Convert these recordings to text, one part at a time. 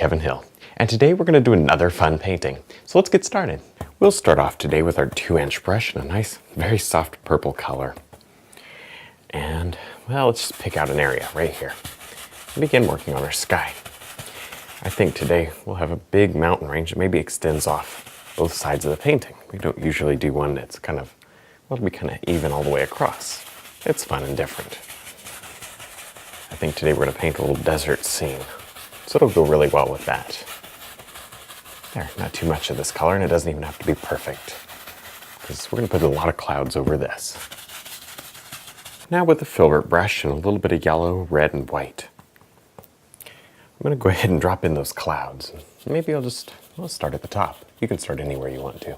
Kevin Hill, and today we're going to do another fun painting. So let's get started. We'll start off today with our 2-inch brush in a nice, very soft purple color. And, well, let's just pick out an area right here and begin working on our sky. I think today we'll have a big mountain range that maybe extends off both sides of the painting. We don't usually do one that's kind of, well, it'll be kind of even all the way across. It's fun and different. I think today we're going to paint a little desert scene. So it'll go really well with that. There, not too much of this color, and it doesn't even have to be perfect, because we're going to put a lot of clouds over this. Now with the filbert brush and a little bit of yellow, red, and white, I'm going to go ahead and drop in those clouds. Maybe I'll start at the top. You can start anywhere you want to.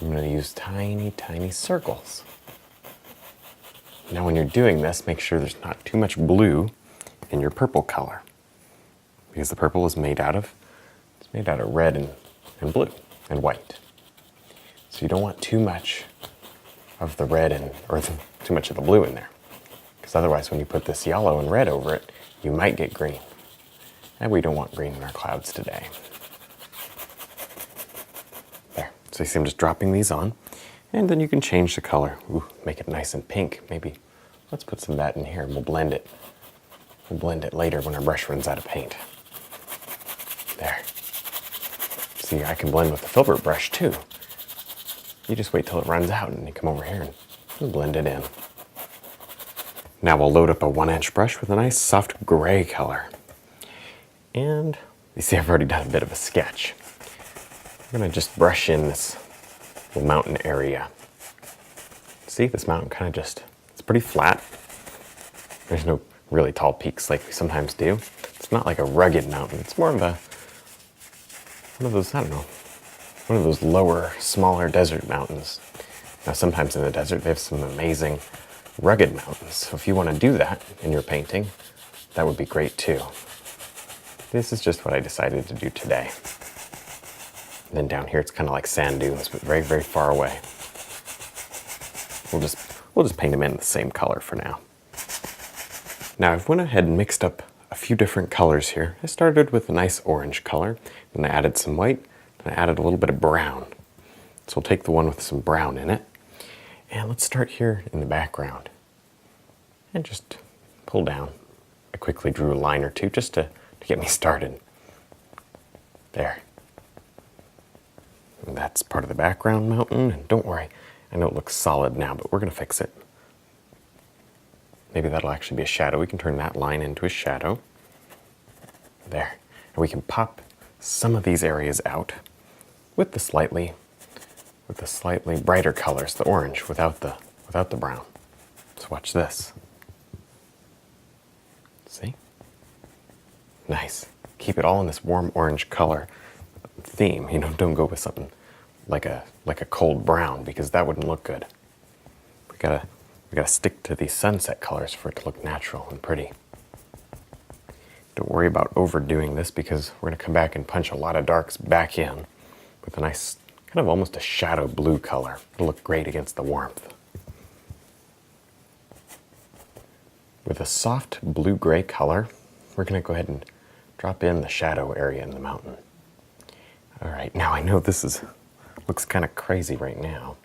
I'm going to use tiny, tiny circles. Now when you're doing this, make sure there's not too much blue in your purple color, because the purple is made out of red and blue and white. So you don't want too much of the red or too much of the blue in there, because otherwise when you put this yellow and red over it, you might get green. And we don't want green in our clouds today. There, so you see I'm just dropping these on, and then you can change the color. Ooh, make it nice and pink. Maybe let's put some of that in here and we'll blend it. We'll blend it later when our brush runs out of paint. There. See, I can blend with the filbert brush too. You just wait till it runs out and you come over here and blend it in. Now we'll load up a 1-inch brush with a nice soft gray color. And you see I've already done a bit of a sketch. I'm going to just brush in this little mountain area. See, this mountain kind of just, it's pretty flat. There's no really tall peaks like we sometimes do. It's not like a rugged mountain. It's more of one of those, I don't know, one of those lower, smaller desert mountains. Now sometimes in the desert they have some amazing rugged mountains. So if you want to do that in your painting, that would be great too. This is just what I decided to do today. And then down here it's kind of like sand dunes, but very, very far away. We'll just paint them in the same color for now. Now I've went ahead and mixed up a few different colors here. I started with a nice orange color, then I added some white, then I added a little bit of brown. So we'll take the one with some brown in it, and let's start here in the background. And just pull down. I quickly drew a line or two just to get me started. There. And that's part of the background mountain, and don't worry, I know it looks solid now, but we're going to fix it. Maybe that'll actually be a shadow. We can turn that line into a shadow. There. And we can pop some of these areas out with the slightly brighter colors, the orange without the brown. So watch this. See? Nice. Keep it all in this warm orange color theme. You know, don't go with something like a cold brown, because that wouldn't look good. We gotta stick to these sunset colors for it to look natural and pretty. Don't worry about overdoing this, because we're going to come back and punch a lot of darks back in with a nice, kind of almost a shadow blue color. It'll look great against the warmth. With a soft blue-gray color, we're going to go ahead and drop in the shadow area in the mountain. All right, now I know this looks kind of crazy right now,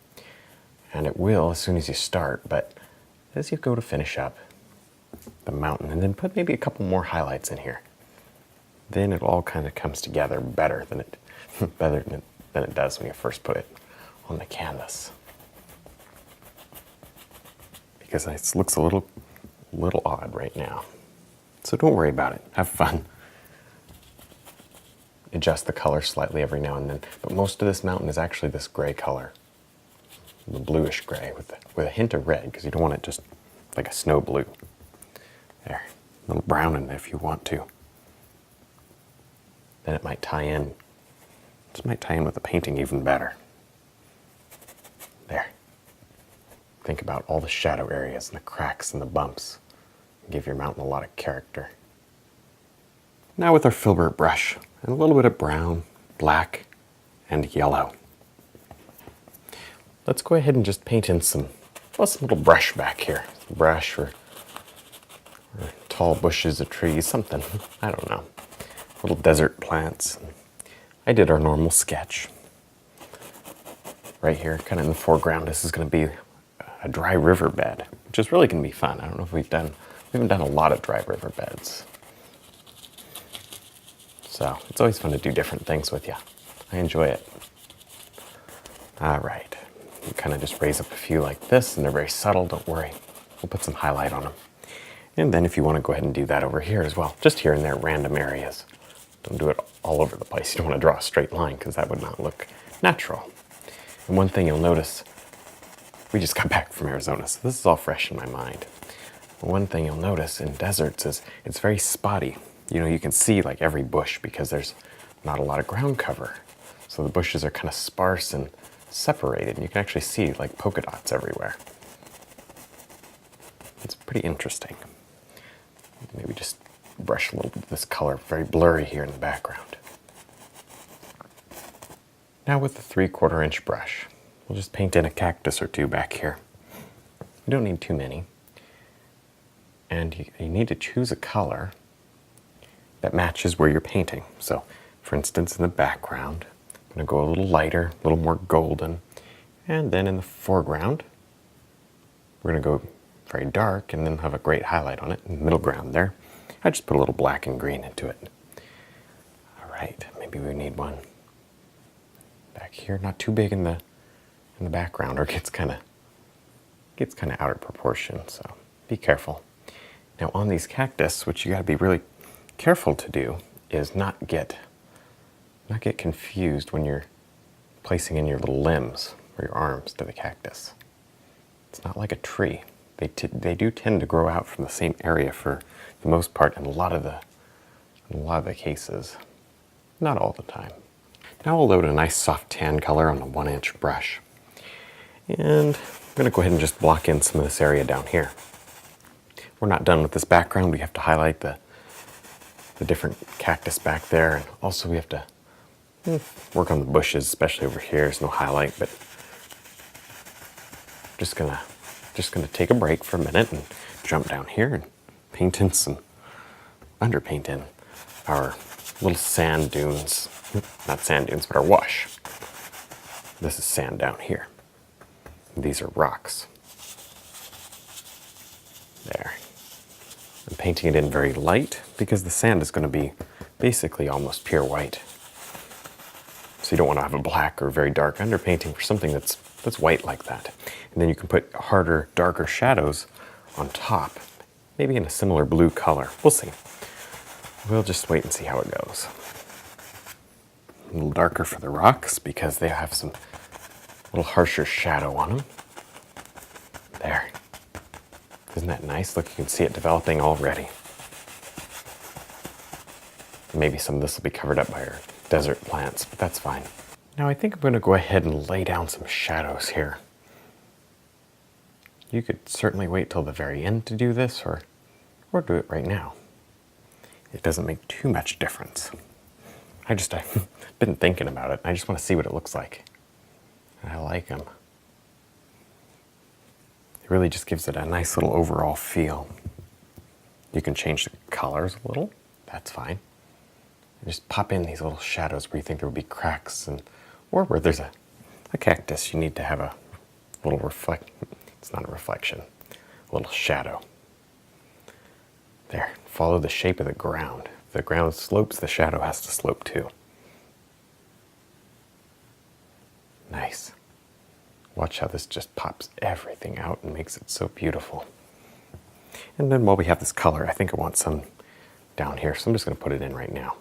and it will as soon as you start, but as you go to finish up the mountain and then put maybe a couple more highlights in here, then it all kind of comes together better than it does when you first put it on the canvas. Because it looks a little odd right now. So don't worry about it. Have fun. Adjust the color slightly every now and then, but most of this mountain is actually this gray color. The bluish gray with a hint of red, because you don't want it just like a snow blue. There, a little brown in there if you want to. Then it might tie in. This might tie in with the painting even better. There. Think about all the shadow areas and the cracks and the bumps. Give your mountain a lot of character. Now with our filbert brush, and a little bit of brown, black, and yellow. Let's go ahead and just paint in some little brush back here. Some brush or tall bushes of trees, something. I don't know. little desert plants. I did our normal sketch. Right here, kind of in the foreground, this is going to be a dry riverbed, which is really going to be fun. I don't know if we haven't done a lot of dry riverbeds. So it's always fun to do different things with you. I enjoy it. All right, you kind of just raise up a few like this, and they're very subtle, don't worry. We'll put some highlight on them. And then if you want to go ahead and do that over here as well, just here and there, random areas. Don't do it all over the place. You don't want to draw a straight line because that would not look natural. And one thing you'll notice, we just got back from Arizona, so this is all fresh in my mind. One thing you'll notice in deserts is it's very spotty. You know, you can see like every bush because there's not a lot of ground cover. So the bushes are kind of sparse and separated. And you can actually see like polka dots everywhere. It's pretty interesting. Maybe just brush a little bit of this color, very blurry here in the background. Now with the 3/4 inch brush, we'll just paint in a cactus or two back here. You don't need too many. And you need to choose a color that matches where you're painting. So for instance, in the background, I'm going to go a little lighter, a little more golden. And then in the foreground, we're going to go very dark and then have a great highlight on it. In the middle ground there, I just put a little black and green into it. All right, maybe we need one back here, not too big in the background, or it gets kind of out of proportion. So be careful. Now on these cactus, what you got to be really careful to do is not get confused when you're placing in your little limbs or your arms to the cactus. It's not like a tree. They do tend to grow out from the same area for the most part in a lot of the cases. Not all the time. Now we'll load a nice soft tan color on the 1 inch brush. And I'm going to go ahead and just block in some of this area down here. We're not done with this background. We have to highlight the different cactus back there, and also we have to work on the bushes, especially over here. There's no highlight, but just gonna take a break for a minute and jump down here and paint in some underpaint in our little sand dunes. Not sand dunes, but our wash. This is sand down here. These are rocks. There. I'm painting it in very light because the sand is going to be basically almost pure white. So you don't want to have a black or very dark underpainting for something that's white like that. And then you can put harder, darker shadows on top, maybe in a similar blue color. We'll see. We'll just wait and see how it goes. A little darker for the rocks because they have some little harsher shadow on them. There. Isn't that nice? Look, you can see it developing already. Maybe some of this will be covered up by our desert plants, but that's fine. Now I think I'm going to go ahead and lay down some shadows here. You could certainly wait till the very end to do this, or do it right now. It doesn't make too much difference. I've been thinking about it. I just want to see what it looks like. And I like them. It really just gives it a nice little overall feel. You can change the colors a little. That's fine. And just pop in these little shadows where you think there would be cracks, or where there's a cactus, you need to have a little it's not a reflection, a little shadow. There, follow the shape of the ground. If the ground slopes, the shadow has to slope too. Nice. Watch how this just pops everything out and makes it so beautiful. And then while we have this color, I think I want some down here, so I'm just going to put it in right now.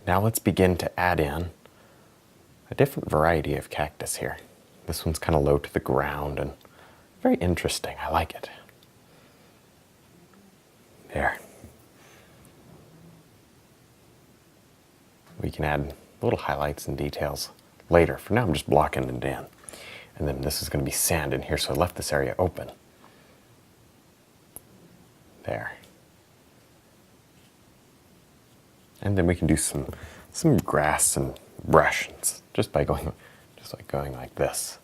Now let's begin to add in a different variety of cactus here. This one's kind of low to the ground and very interesting. I like it. There. We can add little highlights and details later. For now, I'm just blocking it in. And then this is going to be sand in here, so I left this area open. There. And then we can do some grass and brush just by going like this.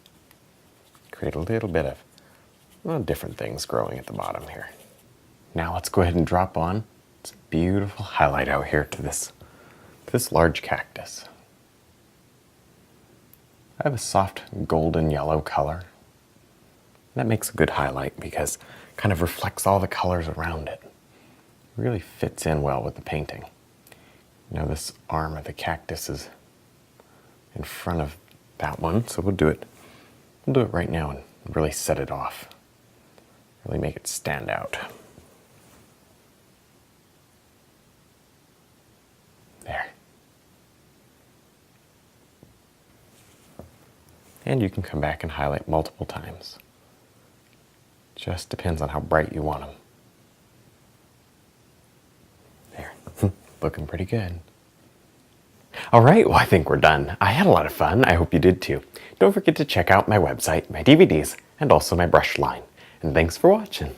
Create a little bit of different things growing at the bottom here. Now let's go ahead and drop on some beautiful highlight out here to this large cactus. I have a soft golden yellow color. That makes a good highlight because it kind of reflects all the colors around it. It really fits in well with the painting. Now this arm of the cactus is in front of that one, so we'll do it right now and really set it off. Really make it stand out. There. And you can come back and highlight multiple times. Just depends on how bright you want them. There. Looking pretty good. All right, well, I think we're done. I had a lot of fun. I hope you did too. Don't forget to check out my website, my DVDs, and also my brush line. And thanks for watching.